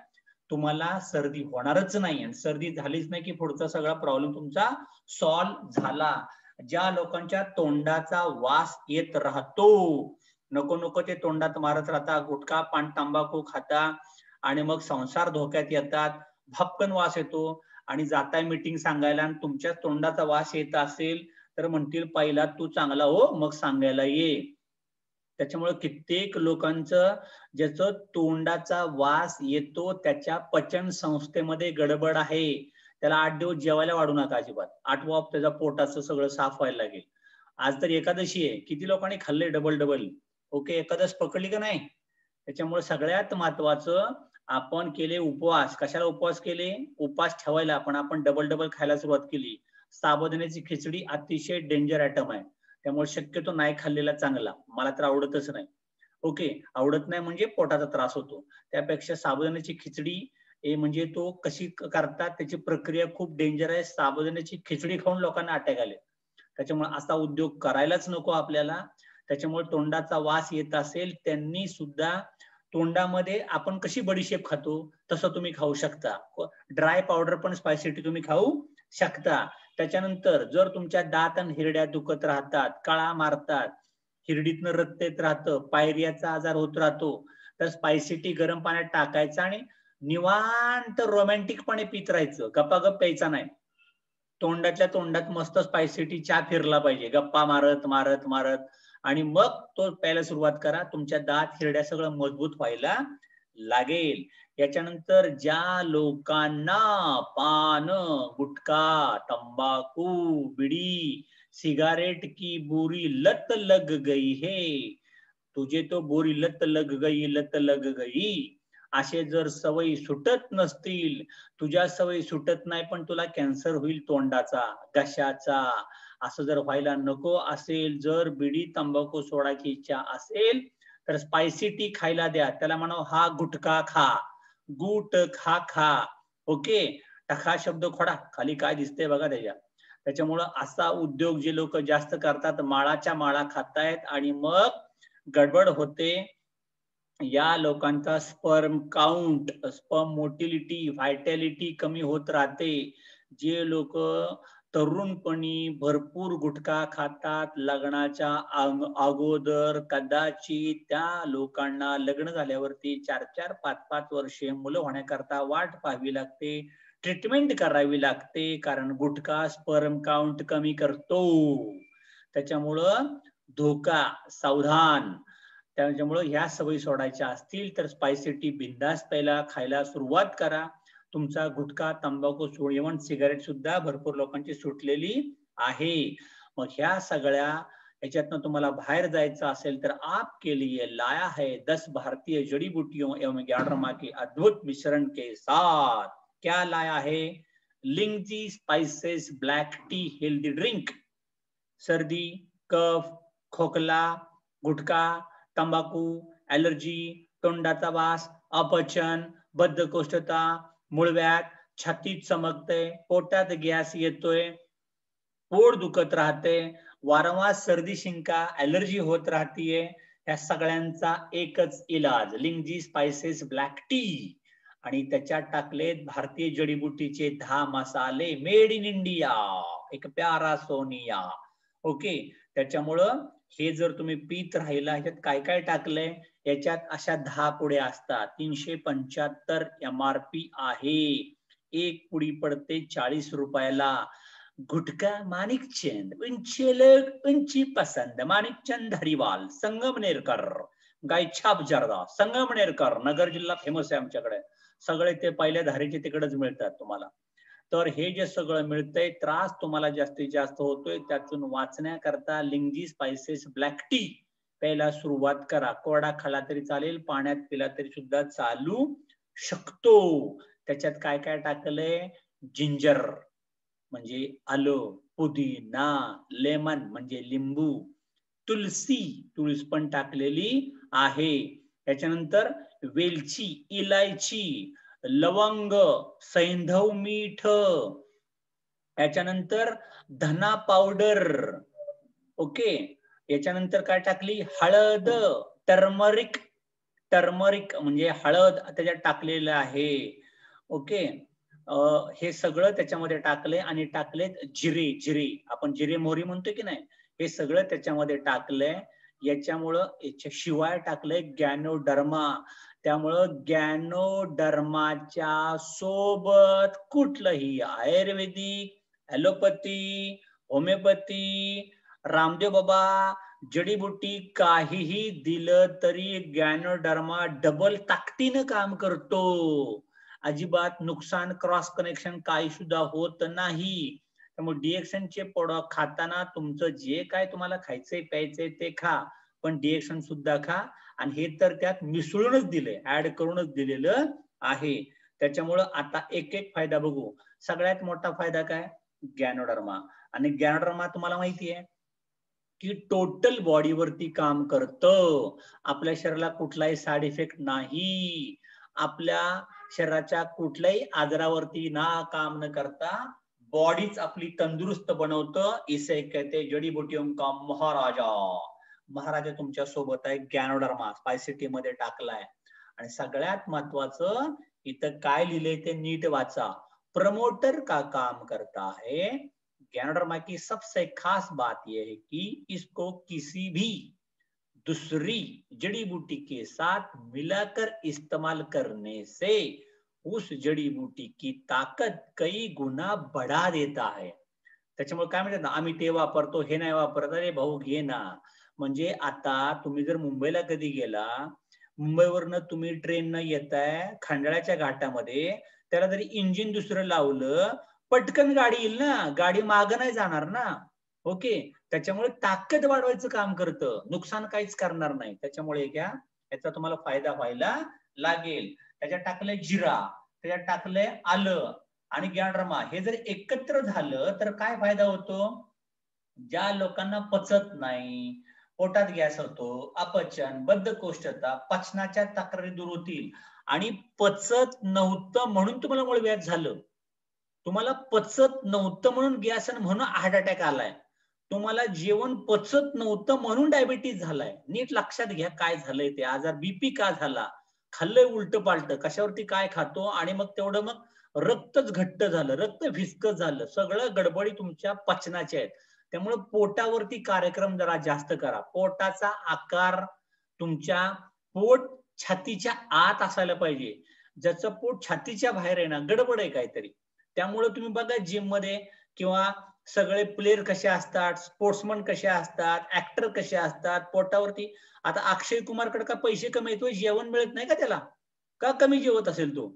तुम्हाला सर्दी होणारच नाही, आणि सर्दी झालीच नाही की पुढचा सगळा प्रॉब्लेम तुमचा सॉल्व्ह झाला. ज्या लोकांच्या तोंडाचा वास येत राहतो, नको ते तोंडात मारत राहता, गुटखा पान तंबाखू खाता आणि मग संसार धोक्यात येतात, भपकन वास येतो आणि जाताय मीटिंग सांगायला आणि तुमच्या तोंडाचा वास येत असेल तर म्हणतील पहिला तू चांगला हो मग सांगायला ये. त्याच्यामुळे कित्येक लोकांचं ज्याचं तोंडाचा वास येतो त्याच्या पचन संस्थेमध्ये गडबड आहे. त्याला 8 दिवस जेवायला वाढू नका अजिबात. 8वां त्याच्या पोटाचं सगळं साफ व्हायला लागेल. आज तर एकादशी आहे, किती लोकांनी खाल्ले डबल. ओके, एकादश पकडली का नाही? त्याच्यामुळे सगळ्यात महत्वाचं आपण केले उपवास. कशाला उपवास केले? उपवास ठेवायला, पण आपण डबल खायला सुरुवात केली. साबुदाण्याची खिचडी अतिशय डेंजर आयटम आहे, त्यामुळे शक्यतो नाही खाल्लेला चांगला. मला तर आवडतच नाही. ओके, आवडत नाही म्हणजे पोटाचा त्रास होतो. त्यापेक्षा साबुदाण्याची खिचडी म्हणजे तो कशी करतात त्याची प्रक्रिया खूप डेंजर आहे. साबुदाण्याची खिचडी खाऊन लोकांना अटॅक आले. त्याच्यामुळे असा उद्योग करायलाच नको आपल्याला. त्याच्यामुळे तोंडाचा वास येत असेल त्यांनी सुद्धा तोंडामध्ये आपण कशी बडीशेप खातो तसं तुम्ही खाऊ शकता. ड्राय पावडर पण स्पायसिटी तुम्ही खाऊ शकता. त्याच्यानंतर जर तुमच्या दात आणि हिरड्या दुखत राहतात, कळा मारतात, हिरडीतनं रक्त येत राहतं, पायरियाचा आजार होत राहतो, तर स्पायसिटी गरम पाण्यात टाकायचं आणि निवांत रोमॅन्टिकपणे पित राहायचं. गप्पागप प्यायचा नाही. तोंडातल्या तोंडात मस्त स्पायसिटी चहा फिरला पाहिजे, गप्पा मारत मारत मारत, आणि मग तो प्यायला सुरुवात करा. तुमच्या दात हिरड्या सगळं मजबूत व्हायला लागेल. याच्यानंतर ज्या लोकांना पान, गुटखा, तंबाखू, बिडी, सिगारेट की बुरी लत लग गई है, तुझे तो बुरी लत लग गई, असे जर सवयी सुटत नसतील, तुझ्या सवयी सुटत नाही पण तुला कॅन्सर होईल तोंडाचा, घशाचा, असं जर व्हायला नको असेल, जर बिडी तंबाखू सोडायची इच्छा असेल तर स्पायसी टी खायला द्या. त्याला म्हणा हा गुटखा खा, गुट खा खा. ओके, टखा शब्द खोडा खाली काय दिसते बघा त्याच्या. त्याच्यामुळं असा उद्योग जे लोक जास्त करतात, माळाच्या माळा खातायत आणि मग गडबड होते. या लोकांचा स्पर्म काउंट, स्पर्म मोटिलिटी, व्हायटॅलिटी कमी होत राहते. जे लोक तरुणपणी भरपूर गुटखा खातात लग्नाच्या अगोदर, कदाचित त्या लोकांना लग्न झाल्यावरती 4-4, 5-5 वर्षे मुलं होण्याकरता वाट पाहावी लागते, ट्रीटमेंट करावी लागते, कारण गुटखा स्पर्म काउंट कमी करतो. त्याच्यामुळं धोका, सावधान. त्याच्यामुळं ह्या सवयी सोडायच्या असतील तर स्पायसी टी बिंदास पहिला खायला सुरुवात करा. तुमचा गुटखा, तंबाखू, इव्हन सिगारेट सुद्धा भरपूर लोकांची सुटलेली आहे. मग ह्या सगळ्या याच्यातनं तुम्हाला बाहेर जायचं असेल तर आपके लिए लाया है 10 भारतीय जड़ी बूटियों एवं 11 के अद्भुत मिश्रण के साथ. क्या लाया है? Lingzhi spices black tea healthy drink. सर्दी, कफ, खोकला, गुटखा, तंबाखू, एलर्जी, तोंडाचा वास, अपचन, बद्धकोष्ठता, मूळव्याध, छातीत चमकते, पोटात गॅस येतोय, पोट दुखत राहते, वारंवार सर्दी, शिंका, एलर्जी होत राहतीये, या सगळ्यांचा एकच इलाज लिंगजी स्पाइसेस ब्लॅक टी. आणि त्याच्यात टाकलेत भारतीय जडीबुटीचे 10 मसाले, मेड इन इंडिया, एक प्यारा सोनिया. ओके, त्याच्यामुळं हे जर तुम्ही पीत राहिला, ह्याच्यात काय काय टाकलंय, याच्यात अशा 10 पुड्या असतात. 375 MRP आहे. एक पुडी पडते 40 रुपयाला. गुटखा माणिकचंद, उंचे लोग उंची पसंद, माणिकचंद हरिवाल, संगमनेरकर, गायछाप जर्दा, संगमनेरकर, नगर जिल्हा फेमस आहे आमच्याकडे. सगळे ते पहिल्या धारेचे तिकडेच मिळतात तुम्हाला. तर हे जे सगळं मिळतंय, त्रास तुम्हाला जास्तीत जास्त होतोय, त्यातून वाचण्याकरता लिंगजी स्पाइसेस ब्लॅक टी प्यायला सुरुवात करा. कोरडा खाला तरी चालेल, पाण्यात पिला तरी सुद्धा चालू शकतो. त्याच्यात काय काय टाकलंय? जिंजर म्हणजे आलं, पुदिना, लेमन म्हणजे लिंबू, तुलसी, तुळस पण टाकलेली आहे. त्याच्यानंतर वेलची, इलायची, लवंग, सैंधव मीठ, याच्यानंतर धना पावडर. ओके, याच्यानंतर काय टाकली? हळद, टर्मरिक, टर्मरिक म्हणजे हळद त्याच्यात टाकलेलं आहे. ओके, हे सगळं त्याच्यामध्ये टाकले आणि टाकलेत जिरे, जिरे आपण जिरे मोहरी म्हणतोय की नाही, हे सगळं त्याच्यामध्ये टाकलंय. याच्यामुळं याच्या शिवाय टाकलंय गॅनोडर्मा. त्यामुळं गॅनोडर्माच्या सोबत कुठलंही आयुर्वेदिक, ॲलोपॅथी, होमिओपॅथी, रामदेव बाबा, जडीबुटी काहीही दिलं तरी गॅनोडर्मा डबल ताकदीनं काम करतो. अजिबात नुकसान, क्रॉस कनेक्शन काही सुद्धा होत नाही. त्यामुळे डीएक्सनचे प्रोडक्ट खाताना तुमचं जे काय तुम्हाला खायचंय प्यायचंय ते खा, पण डीएक्सन सुद्धा खा. आणि हे तर त्यात मिसळूनच दिले, ऍड करूनच दिलेलं आहे. त्याच्यामुळं आता एक एक फायदा बघू. सगळ्यात मोठा फायदा काय? गॅनोडर्मा. आणि गॅनोडर्मा तुम्हाला माहिती आहे की टोटल बॉडीवरती काम करतं. आपल्या शरीराला कुठलाही साईड इफेक्ट नाही. आपल्या शरीराच्या कुठल्याही आजारावरती ना काम न करता बॉडीच आपली तंदुरुस्त बनवतं. इसे कहते जडीबुटियों का महाराजा. महाराजा तुमच्या सोबत आहे. गॅनोडर्मा स्पायसिटी मध्ये टाकलाय. आणि सगळ्यात महत्वाचं इथं काय लिहिलंय ते नीट वाचा. प्रमोटर का काम करता है. गैनोडर्मा की सबसे खास बात यह है कि इसको किसी भी दूसरी जड़ी बूटी के साथ मिलाकर इस्तेमाल करने से उस जड़ी बूटी की ताकद कई गुना बढ़ा देता है. त्याच्यामुळे काय म्हणतात ना, आम्ही ते वापरतो, हे नाही वापरत. अरे भाऊ घे ना. म्हणजे आता तुम्ही जर मुंबईला कधी गेला, मुंबईवरनं तुम्ही ट्रेननं येताय खंडाळ्याच्या घाटामध्ये, त्याला जरी इंजिन दुसरं लावलं, पटकन गाडी येईल ना, गाडी मागं नाही जाणार ना. ओके, त्याच्यामुळे ताकद वाढवायचं काम करतं, नुकसान काहीच करणार नाही. त्याच्यामुळे घ्या, याचा तुम्हाला फायदा व्हायला लागेल. त्याच्यात टाकलंय जिरा, त्याच्यात टाकलंय आलं आणि गॅनोडर्मा. हे जर एकत्र झालं तर काय फायदा होतो? ज्या लोकांना पचत नाही, पोटात गॅस होतो, अपचन, बद्धकोष्ठता, पचनाच्या तक्रारी दूर होतील. आणि पचत नव्हतं म्हणून तुम्हाला मूळव्याध झालं, तुम्हाला पचत नव्हतं म्हणून गॅस आणि म्हणून हार्ट अटॅक आलाय, तुम्हाला जेवण पचत नव्हतं म्हणून डायबिटीज झालाय. नीट लक्षात घ्या काय झालंय ते आजार. बीपी का झाला? खाल्लंय उलट पालट, कशावरती काय खातो आणि मग तेवढं मग रक्तच घट्ट झालं, रक्त फिसकत झालं. सगळं गडबडी तुमच्या पचनाच्या आहेत. त्यामुळे पोटावरती कार्यक्रम जरा जास्त करा. पोटाचा आकार तुमच्या पोट छातीच्या आत असायला पाहिजे. ज्याचं पोट छातीच्या बाहेर आहे ना, गडबड आहे काहीतरी. त्यामुळे तुम्ही बघा जिम मध्ये किंवा सगळे प्लेयर कसे असतात, स्पोर्ट्समन कसे असतात, ऍक्टर कसे असतात, पोटावरती. आता अक्षय कुमारकडे का पैसे कमी येतो, जेवण मिळत नाही का त्याला? का कमी जेवत असेल तो?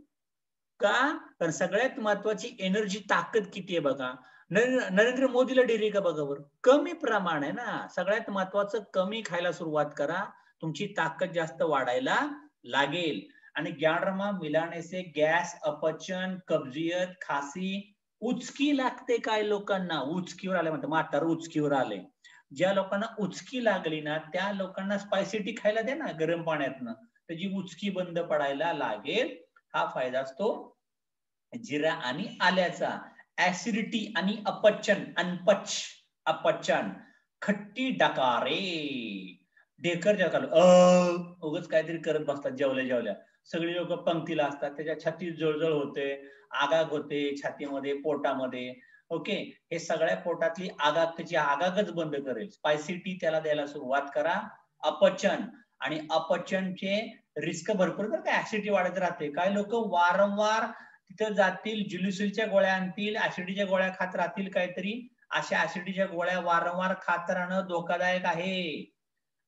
का? कारण सगळ्यात महत्वाची एनर्जी, ताकद किती आहे बघा. नरेंद्र मोदीला डेअरी का बघा बरं, कमी प्रमाण आहे ना. सगळ्यात महत्वाचं कमी खायला सुरुवात करा, तुमची ताकद जास्त वाढायला लागेल. आणि गॅनोडर्मा मिलाने से गॅस, अपचन, कब्जियत, खासी, उचकी लागते. काय लोकांना उचकीवर आले म्हणतात, म्हातार उचकीवर आले. ज्या लोकांना उचकी लागली ना त्या लोकांना स्पायसिटी खायला द्या ना गरम पाण्यातनं, त्याची उचकी बंद पडायला लागेल. हा फायदा असतो जिरा आणि आल्याचा. ऍसिडिटी आणि अपचन, अनपच, अपचन, खट्टी डकारे, ढेकर जकाल, उगाच काहीतरी करत बसतात जेवल्या जेवल्या. सगळी लोक पंक्तीला असतात, त्याच्या छातीत जळजळ होते, आगाग होते छातीमध्ये, पोटामध्ये. ओके, हे सगळ्या पोटातली आगाग, त्याची आगागच बंद करेल. स्पायसिटी त्याला द्यायला सुरुवात करा. अपचन, आणि अपचनचे रिस्क भरपूर, तर काय ऍसिडिटी वाढत राहते. काय लोक वारंवार तिथं जातील, जुलुसिलच्या गोळ्या आणतील, ऍसिडिटीच्या गोळ्या खात राहतील काहीतरी. अशा ऍसिडिटीच्या गोळ्या वारंवार खात राहणं धोकादायक आहे.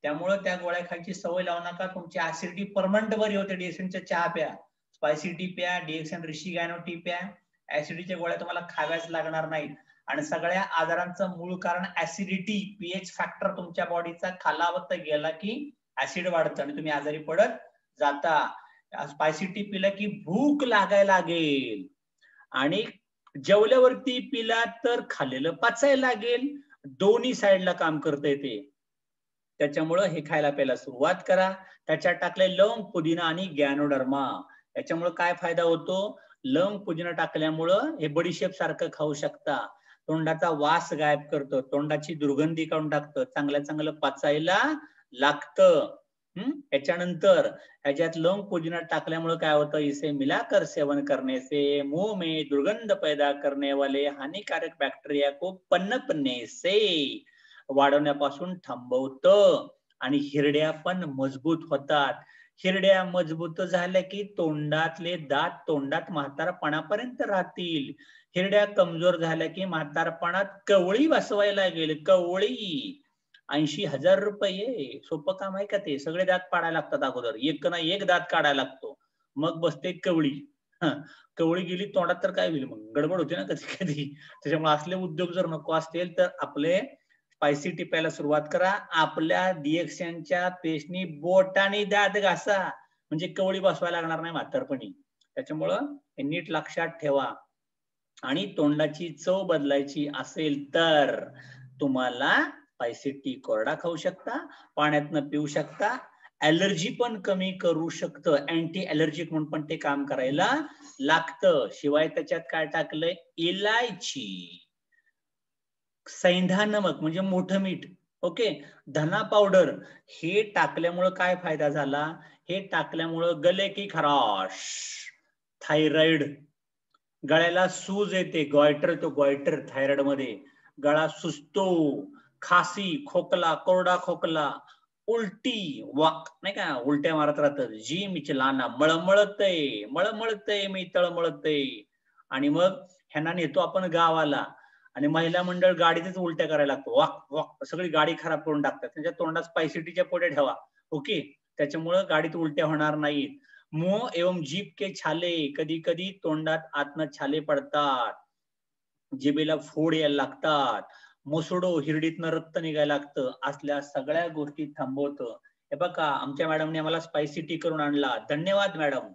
त्यामुळे त्या गोळ्या खायची सवय लावू नका. तुमची ऍसिडिटी परमनंट बरी होते. डीएक्सनचा चहा प्या, स्पायसिटी प्या, डीएक्सन रिशी गॅनो-टी प्या. ऍसिडिटीच्या गोळ्या तुम्हाला खाव्याच लागणार नाहीत. आणि सगळ्या आजारांचं मूळ कारण ऍसिडिटी. पीएच फॅक्टर तुमच्या बॉडीचा खालावत गेला की ऍसिड वाढतं आणि तुम्ही आजारी पडत जाता. स्पायसिटी पिला की भूक लागायला लागेल, आणि जेवल्यावरती पिला तर खाल्लेलं पचायला लागेल. दोन्ही साईडला काम करतंय ते. त्याच्यामुळं हे खायला प्यायला सुरुवात करा. त्याच्यात टाकलंय लवंग, पुदिना आणि गॅनोडर्मा. याच्यामुळे काय फायदा होतो? लवंग, पुदिना टाकल्यामुळं हे बडीशेप सारखं खाऊ शकता. तोंडाचा वास गायब करतो, तोंडाची दुर्गंधी काढून टाकतं, चांगलं चांगलं पचायला लागतं. याच्यानंतर ह्याच्यात लवंग, पुदिना टाकल्यामुळे काय होतं? इसे मिलाकर सेवन करने से मुंह में दुर्गंध पैदा करने वाले हानिकारक बैक्टीरिया को पनपने से वाढवण्यापासून थांबवतं. आणि हिरड्या पण मजबूत होतात. हिरड्या मजबूत झाल्या की तोंडातले दात तोंडात म्हातारपणापर्यंत राहतील. हिरड्या कमजोर झाल्या की म्हातारपणात कवळी बसवायला लागेल. कवळी 80,000 रुपये सोपं काम आहे का ते? सगळे दात पाडायला लागतात अगोदर, एक ना एक दात काढायला लागतो, मग बसते कवळी. कवळी गेली तोंडात तर काय होईल? मग गडबड होते ना कधी कधी. त्याच्यामुळे असले उद्योग जर नको असतील तर आपले स्पायसी टिपायला सुरुवात करा. आपल्या डीएक्सएनच्या पेस्टनी बोटाने दात घासा, म्हणजे कवळी बसवायला लागणार नाही म्हातारपणी. त्याच्यामुळं हे नीट लक्षात ठेवा. आणि तोंडाची चव बदलायची असेल तर तुम्हाला स्पायसी टी कोरडा खाऊ शकता, पाण्यातनं पिऊ शकता. ॲलर्जी पण कमी करू शकतं, अँटी ॲलर्जिक म्हणून पण ते काम करायला लागतं. शिवाय त्याच्यात काय टाकलंय? इलायची, सैंधा नमक म्हणजे मोठं मीठ, ओके, धना पावडर. हे टाकल्यामुळं काय फायदा झाला? हे टाकल्यामुळं गले की खराश, थायरॉइड, गळ्याला सूज येते, गॉयटर, तो गॉयटर थायरॉइड मध्ये, गळा सुजतो, खासी, खोकला, कोरडा खोकला, उलटी, वाक नाही का, उलट्या मारत राहतात, जी मिचलाना, मळमळतय मळमळतय मी तळमळतय. आणि मग ह्यांना नेतो आपण गावाला आणि महिला मंडळ गाडीतच उलट्या करायला लागतो, वाक वाक, सगळी गाडी खराब करून टाकतात. त्यांच्या तोंडात स्पायसी टीच्या पोटे ठेवा, ओके, त्याच्यामुळं गाडीत उलट्या होणार नाहीत. मुंह एवं जीभ के छाले, कधी कधी तोंडात आतनं छाले पडतात, जिभेला फोड यायला लागतात, मसुडो हिरडीतनं रक्त निघायला लागतं, असल्या सगळ्या गोष्टी थांबवतं. हे बघा, आमच्या मॅडमने आम्हाला स्पायसी टी करून आणला, धन्यवाद मॅडम.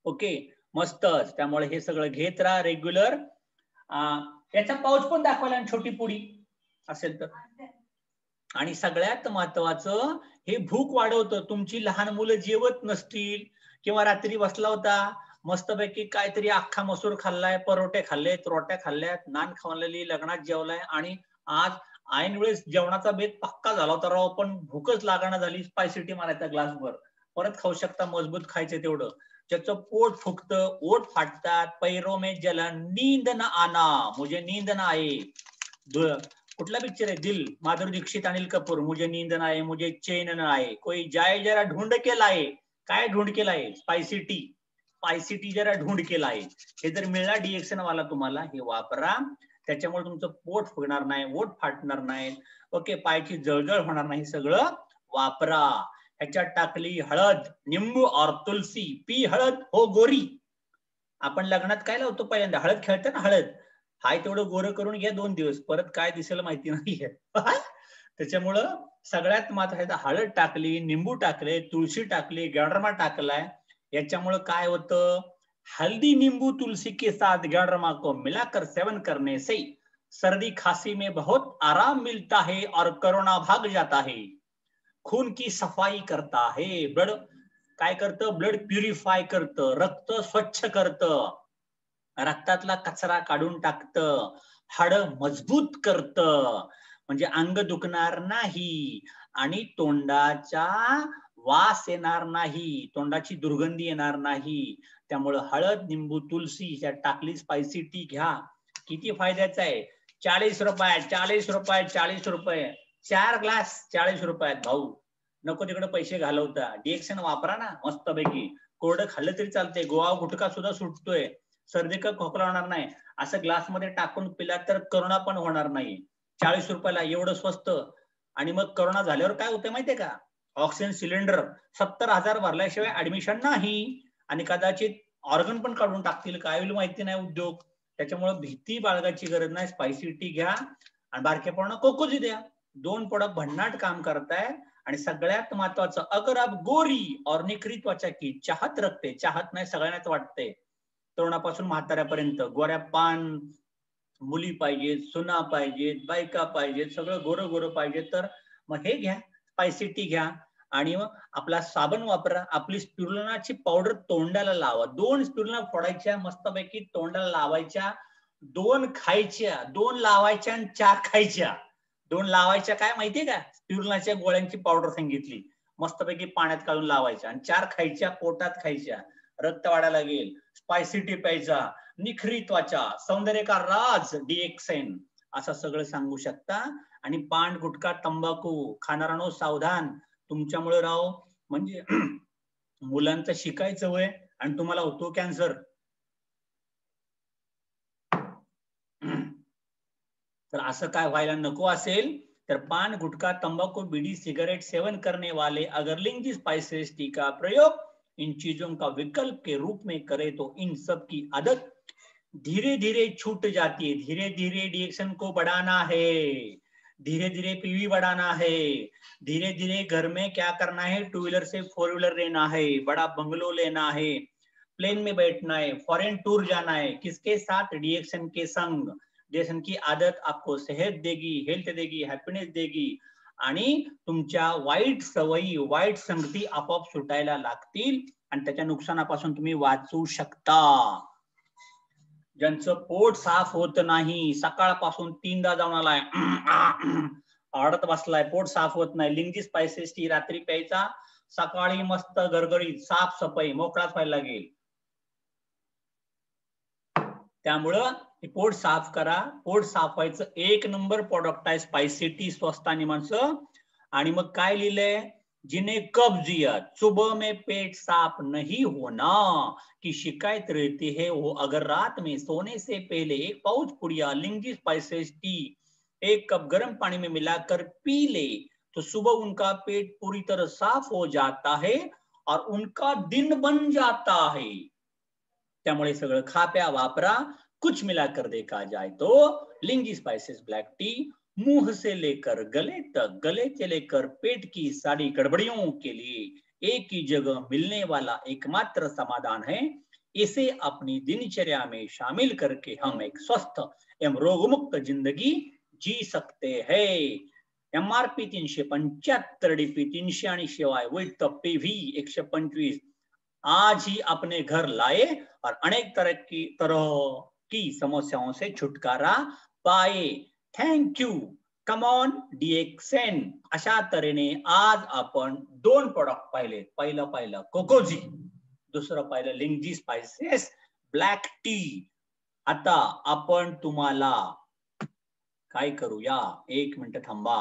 ओके, मस्तच. त्यामुळे हे सगळं घेत राहा रेग्युलर. याचा पाऊच पण दाखवायला छोटी पुडी असेल तर. आणि सगळ्यात महत्वाचं, हे भूक वाढवतं. तुमची लहान मुलं जेवत नसतील किंवा रात्री बसला होता मस्तपैकी काहीतरी अख्खा मसूर खाल्लाय, परोठे खाल्लेत, रोट्या खाल्ल्यात, नान खाल्लेली, लग्नात जेवलाय आणि आज ऐन वेळेस जेवणाचा बेत पक्का झाला होता राव, पण भूकच लागणं झाली, स्पायसी टी मारायचा ग्लासभर, परत खाऊ शकता, मजबूत खायचं तेवढं. ज्याचं पोट फुगतं, ओठ फाटतात, पैरों में जलन, नींद न आना, मुझे नींद ना आए, कुठला पिक्चर आहे? दिल, माधुरी दीक्षित, अनिल कपूर, मुझे नींद ना आए, मुझे चैन न आए, कोई जाए जरा ढूंढ के लाए. काय ढूंढ के लाए? Spicy T. स्पायसी टी जरा ढूंढ के लाए. हे जर मिळाला डीएक्सन वाला तुम्हाला, हे वापरा. त्याच्यामुळे तुमचं पोट फुगणार नाही, ओठ फाटणार नाही, ओके, पायाची जळजळ होणार नाही, सगळं वापरा. ह्याच्यात टाकली हळद, निंबू और तुलसी, पी हळद हो गोरी. आपण लग्नात काय लावतो पहिल्यांदा? हळद खेळतं ना, हळद. हाय तेवढं गोरं करून घ्या 2 दिवस, परत काय दिसेल माहिती नाहीये. त्याच्यामुळं सगळ्यात महत्त्वाचं, हळद टाकली, निंबू टाकले, तुळशी टाकली, गॅडरमा टाकलाय. याच्यामुळं काय होतं? हल्दी नींबू तुलसी के साथ गैंडरमा को मिलाकर सेवन करने से सर्दी खांसी में बहुत आराम मिलता है और कोरोना भाग जाता है. खून की सफाई करता है, ब्लड काय करतं? ब्लड प्युरिफाय करतं, रक्त स्वच्छ करतं, रक्तातला कचरा काढून टाकतं, हाडं मजबूत करतं, म्हणजे अंग दुखणार नाही आणि तोंडाचा वास येणार नाही, तोंडाची दुर्गंधी येणार नाही. त्यामुळे हळद, निंबू, तुलसी ह्या टाकली स्पायसी टी घ्या. किती फायद्याचं आहे? 40 रुपये, 40 रुपये, 40 रुपये, 4 ग्लास 40 रुपयात भाऊ. नको तिकडे पैसे घालवता, डीएक्सन वापरा ना मस्तपैकी. कोरडं खाल्लं तरी चालतंय, गोवा गुटखा सुद्धा सुटतोय, सर्दी का खोकला होणार नाही. असं ग्लास मध्ये टाकून पिला तर करोना पण होणार नाही. 40 रुपयाला एवढं स्वस्त. आणि मग करोना झाल्यावर काय होतं माहितीये का? ऑक्सिजन सिलेंडर 70,000 भरल्याशिवाय ऍडमिशन नाही, आणि कदाचित ऑर्गन पण काढून टाकतील, काय होईल माहिती नाही उद्योग. त्याच्यामुळे भीती बाळगायची गरज नाही, स्पायसी टी घ्या आणि बारकेपणा कोकोजी द्या. 2 प्रोडक्ट भन्नाट काम करताय. आणि सगळ्यात महत्वाचं, अगर आप गोरी और निखरी त्वचा की चाहत रखते, चाहत नाही सगळ्यांनाच वाटते, तरुणापासून म्हाताऱ्यापर्यंत गोऱ्या पान मुली पाहिजेत, सुना पाहिजेत, बायका पाहिजेत, सगळं गोरं गोरं पाहिजे, तर मग हे घ्या, स्पायसी टी घ्या. आणि मग आपला साबण वापरा, आपली स्पिरुलिनाची पावडर तोंडाला लावा, 2 स्पिरुलिना फोडायच्या, मस्तपैकी तोंडाला लावायच्या, 2 खायच्या, 2 लावायच्या आणि 4 खायच्या. 2 लावायच्या काय माहितीये का? स्पिरुलिनाच्या गोळ्यांची पावडर सांगितली, मस्तपैकी पाण्यात काढून लावायच्या, आणि 4 खायच्या, पोटात खायच्या, रक्त वाढायला लागेल. स्पायसी टी प्यायचा, निखरी त्वचा, सौंदर्य का राज डीएक्सन, असं सगळं सांगू शकता. आणि पान गुटखा तंबाखू खाणारांनो सावधान, तुमच्यामुळे राव म्हणजे मुलांचं शिकायचं वय आणि तुम्हाला होतो कॅन्सर. तर असं काय व्हायला नको असेल तर पान गुटखा तंबाकू बीड़ी सिगरेट सेवन करने वाले अगर लिंग स्पाइसेस टी का प्रयोग इन चीजों का विकल्प के रूप में करे तो इन सब की आदत धीरे धीरे छूट जाती है. धीरे धीरे डिएक्शन को बढ़ाना है, धीरे धीरे पीवी बढ़ाना है, धीरे धीरे घर में क्या करना है, 2 व्हीलर से 4 व्हीलर लेना है, बड़ा बंगलो लेना है, प्लेन में बैठना है, फॉरेन टूर जाना है. किसके साथ? डिएक्शन के संग. डिएक्शन की आदत आपको सेहत देगी, हेल्थ देगी, हॅपीनेस देगी आणि तुमच्या वाईट सवयी वाईट संगती आपोआप सुटायला लागतील आणि त्याच्या नुकसानापासून तुम्ही वाचू शकता. ज्यांचं पोट साफ होत नाही, सकाळपासून 3दा जाऊन आलाय, आडत बसलाय, पोट साफ होत नाही, लिंगी स्पाइसेस टी रात्री प्यायचा, सकाळी मस्त गरगरीत साफ सफाई मोकळाच व्हायला लागेल. त्यामुळं पोट साफ करा. पोट साफ व्हायचं 1 नंबर प्रोडक्ट आहे स्पाइसी टी, स्वस्त आणि माणसं. आणि मग काय लिहिलंय? जिन्हें कब्जियत, सुबह में पेट साफ नहीं होना की शिकायत रहती है, वो अगर रात में सोने से पहले 1 पाउच पुड़िया लिंगी स्पाइसेस टी 1 कप गर्म पानी में मिलाकर पी ले तो सुबह उनका पेट पूरी तरह साफ हो जाता है और उनका दिन बन जाता है. त्यामुळे सगळं खाप्या वापरा. कुछ मिलाकर देखा जाए तो लिंगी स्पाइसेस ब्लैक टी मुंह से लेकर गले तक, गले से लेकर पेट की सारी गड़बड़ियों के लिए एक ही जगह मिलने वाला एकमात्र समाधान है. इसे अपनी दिनचर्या में शामिल करके हम एक स्वस्थ एवं रोगमुक्त जिंदगी जी सकते हैं. MRP 375, DP 300 आणि शिवाय विथ PV 125 आज ही अपने घर लाए और अनेक तरह की समस्याओं से छुटकारा पाए. Thank you. कम ऑन डिएक्सेन. अशा तऱ्हेने आज आपण 2 प्रोडक्ट पाहिले. पहिलं कोकोजी, दुसरं पाहिलं लिंगी स्पाइसेस ब्लॅक टी. आता आपण तुम्हाला काय करूया, 1 मिनिट थांबा.